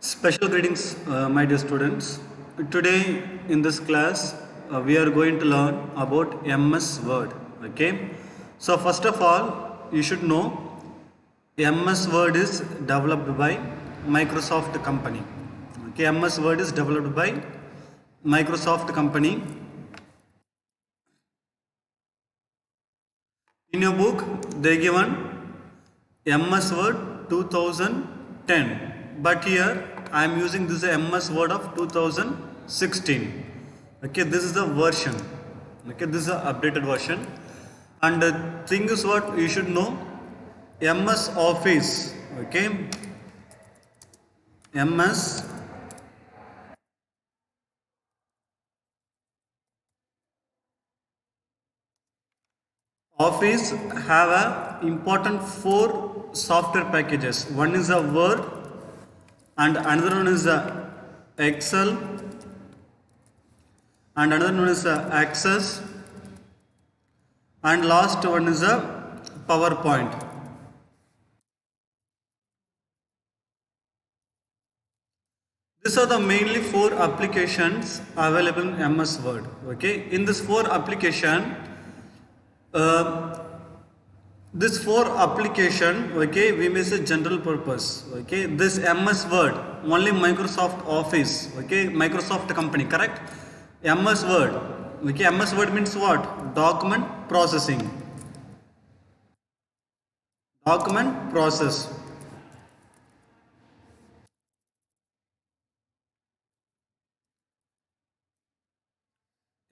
Special greetings, my dear students. Today in this class, we are going to learn about MS Word. Okay. So first of all, you should know MS Word is developed by Microsoft company. Okay. MS Word is developed by Microsoft company. In your book, they given MS Word 2010, but here I am using this MS Word of 2016. Okay, this is the version. Okay, this is the updated version. And the thing is what you should know, MS Office. Okay, MS Office have a important four software packages. One is a Word, and another one is a Excel, and another one is a Access, and last one is a PowerPoint. These are the mainly four applications available in MS Word. Okay, in this four application, uh, this four application, okay, we may say general purpose. Okay, this MS Word only Microsoft Office. Okay, Microsoft company, correct? MS Word. Okay, MS Word means what? Document processing. Document process.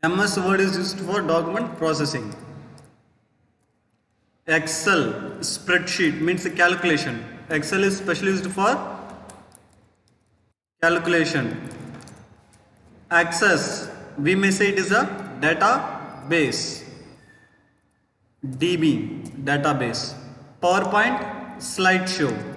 MS Word is used for document processing. Excel spreadsheet means calculation. Excel is specially used for calculation. Access, we may say it is a database. DB, database. PowerPoint, slideshow.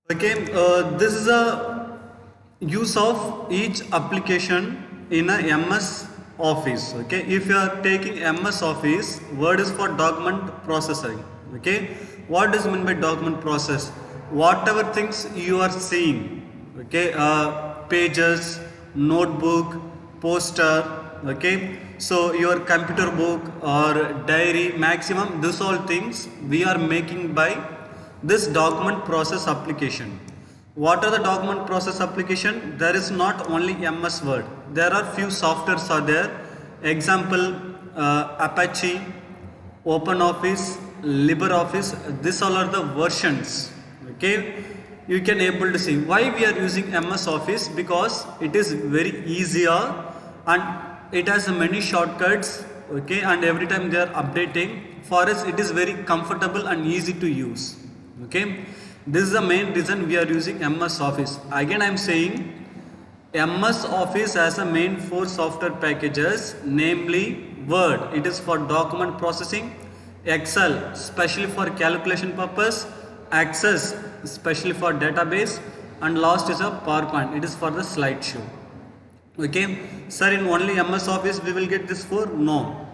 Okay, this is a use of each application in a MS Office. Okay, if you are taking MS Office, Word is for document processing. Okay, what does mean by document process? Whatever things you are seeing, okay, pages, notebook, poster, okay, so your computer book or diary, maximum, this all things we are making by this document process application. What are the document process application? There is not only MS Word. There are few softwares are there. Example, Apache, OpenOffice, LibreOffice. These all are the versions. Okay, you can able to see why we are using MS Office, because it is very easier and it has many shortcuts. Okay, and every time they are updating, for us it is very comfortable and easy to use. Okay, this is the main reason we are using MS Office. Again I am saying MS Office has a main four software packages, namely Word, it is for document processing; Excel, especially for calculation purpose; Access, especially for database; and last is a PowerPoint, it is for the slideshow. Okay, sir, in only MS Office we will get this four? No,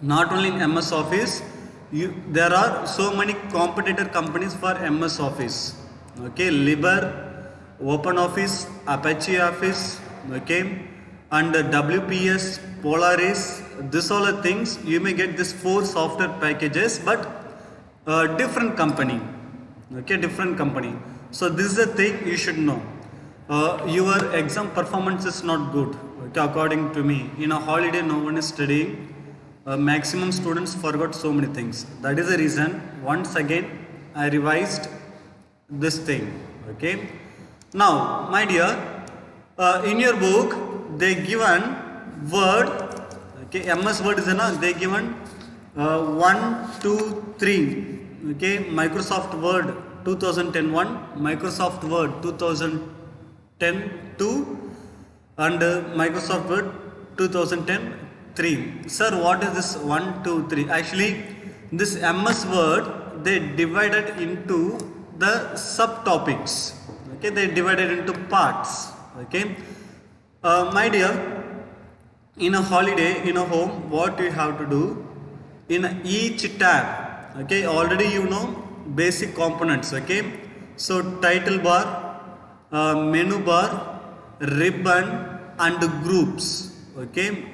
not only in MS Office. There are so many competitor companies for MS Office. Okay, Libre, Open Office, Apache Office, okay, and WPS, Polaris. This all are things you may get this four software packages, but different company. Okay, different company. So this is the thing you should know. Your exam performance is not good. Okay, according to me, in a holiday no one is studying. Maximum students forgot so many things. That is the reason once again I revised this thing. Okay, now my dear, in your book they given Word. Okay, MS Word is enough. They given 1 2 3. Okay, Microsoft Word 2010 1, Microsoft Word 2010 2, and Microsoft Word 2010 3. Sir, what is this 1 2 3? Actually, this MS Word they divided into the subtopics. Okay, they divided into parts. Okay, my dear, in a holiday, in a home, what you have to do, in each tab, okay, already you know basic components, okay. So title bar, menu bar, ribbon and groups, okay.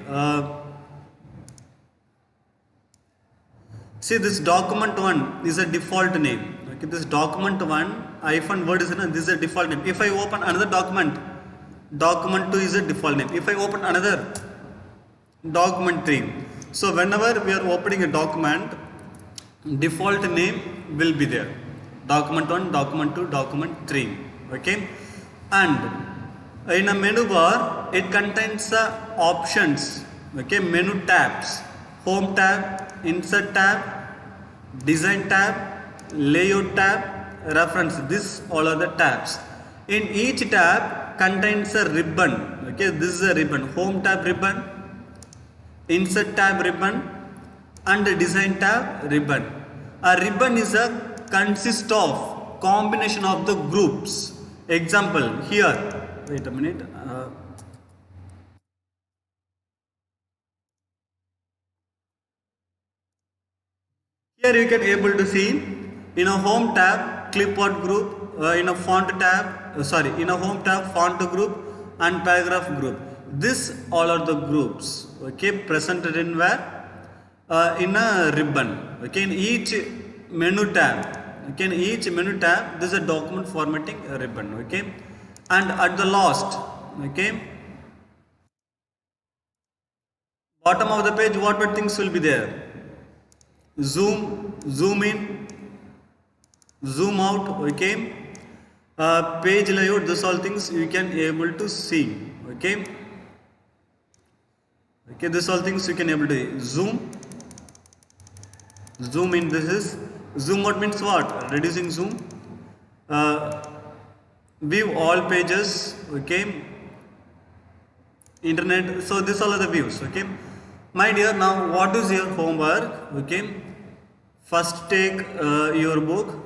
See, this document one is a default name, okay. This document one hyphen word is this is a default name. If I open another document, document 2 is a default name. If I open another, document 3. So whenever we are opening a document, default name will be there. Document 1, document 2, document 3. Okay. And in a menu bar, it contains options. Okay. Menu tabs. Home tab, insert tab, design tab, layout tab, reference. This all are the tabs. In each tab contains a ribbon. Okay. This is a ribbon. Home tab ribbon, insert tab ribbon and design tab ribbon. A ribbon is a consist of combination of the groups. Example here, wait a minute. Here you can able to see in a home tab clipboard group, in a font tab, in a home tab font group and paragraph group. This all are the groups, okay, presented in where, in a ribbon, okay. In each menu tab, okay, in each menu tab this is a document formatting ribbon, okay. And at the last, okay, bottom of the page, what things will be there? Zoom, zoom in, zoom out, okay. Page layout, this all things you can able to see, okay. Okay, this all things you can able to zoom, zoom in. This is zoom out means what? Reducing zoom. View all pages, okay. Internet. So this all are the views, okay. My dear, now what is your homework? Okay, first take your book,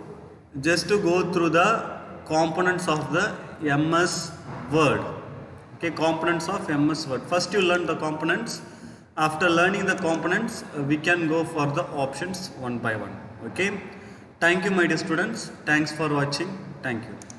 just to go through the components of the MS Word. Okay, components of MS Word. First you learn the components. After learning the components, we can go for the options one by one. Okay. Thank you, my dear students. Thanks for watching. Thank you.